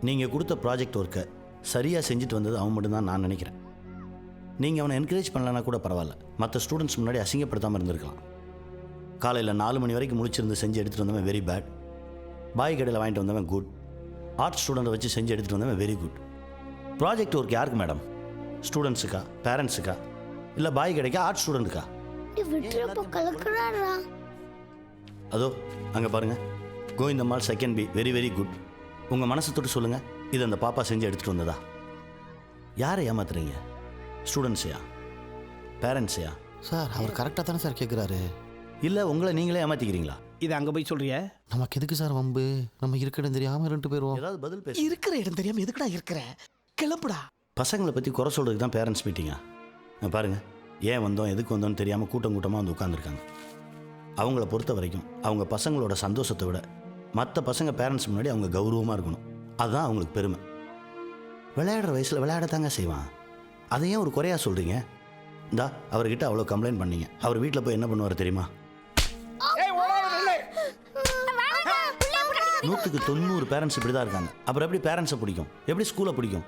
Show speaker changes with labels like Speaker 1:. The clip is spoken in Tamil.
Speaker 1: நீங்கள் கொடுத்த ப்ராஜெக்ட் ஒர்க்கை சரியாக செஞ்சுட்டு வந்தது அவன் மட்டும்தான் நான் நினைக்கிறேன். நீங்கள் அவனை என்கரேஜ் பண்ணலன்னா கூட பரவாயில்ல, மற்ற ஸ்டூடெண்ட்ஸ் முன்னாடி அசிங்கப்படுத்தாமல் இருந்திருக்கலாம். காலையில் 4 மணி வரைக்கும் முழிச்சிருந்து செஞ்சு எடுத்துகிட்டு வந்தவன் வெரி பேட், பாய் கடையில் வாங்கிட்டு வந்தவன் குட், ஆர்ட் ஸ்டூடெண்ட்டை வச்சு செஞ்சு எடுத்துகிட்டு வந்தவன் வெரி குட். ப்ராஜெக்ட் ஒர்க் யாருக்கு மேடம்? ஸ்டூடெண்ட்ஸுக்கா, பேரண்ட்ஸுக்கா, இல்லை பாய் கடைக்கா, ஆர்ட் ஸ்டூடெண்ட்டுக்கா? அதோ அங்கே பாருங்கள், Govindammal second be very very good. உங்கள் மனசை தொட்டு சொல்லுங்கள், இது அந்த பாப்பா செஞ்சு எடுத்துகிட்டு வந்ததா? யாரை ஏமாத்துறீங்க? ஸ்டூடெண்ட்ஸையா, பேரண்ட்ஸையா?
Speaker 2: சார் அவர் கரெக்டாக தானே சார் கேட்குறாரு.
Speaker 1: இல்லை உங்களை நீங்களே ஏமாற்றிக்கிறீங்களா?
Speaker 3: இது அங்கே போய் சொல்றிய?
Speaker 2: நமக்கு எதுக்கு சார் வம்பு? நம்ம இருக்க இடம் தெரியாமல் 2 போயிடுவோம்.
Speaker 1: ஏதாவது பதில் பேச.
Speaker 3: இருக்கிற இடம் தெரியாமல் எதுக்குடா இருக்கிற? கிளம்புடா.
Speaker 1: பசங்களை பற்றி குறை சொல்கிறதுக்கு தான் பேரண்ட்ஸ் மீட்டிங்கா? பாருங்கள், ஏன் வந்தோம் எதுக்கு வந்தோம்னு தெரியாமல் கூட்டம் கூட்டமாக வந்து உட்காந்துருக்காங்க. அவங்கள பொறுத்த வரைக்கும் அவங்க பசங்களோட சந்தோஷத்தை விட மற்ற பசங்க பேரண்ட்ஸ் முன்னாடி அவங்க கௌரவமாக இருக்கணும், அதுதான் அவங்களுக்கு பெருமை. விளையாடுற வயசில் விளையாடத்தாங்க செய்வான், அதையும் ஒரு குறையாக சொல்கிறீங்க? இந்தா அவர்கிட்ட அவ்வளோ கம்ப்ளைண்ட் பண்ணீங்க, அவர் வீட்டில் போய் என்ன பண்ணுவார் தெரியுமா? 100க்கு 90 பேரண்ட்ஸ் இப்படி தான் இருக்காங்க. அப்புறம் எப்படி பேரண்ட்ஸை பிடிக்கும்? எப்படி ஸ்கூலை பிடிக்கும்?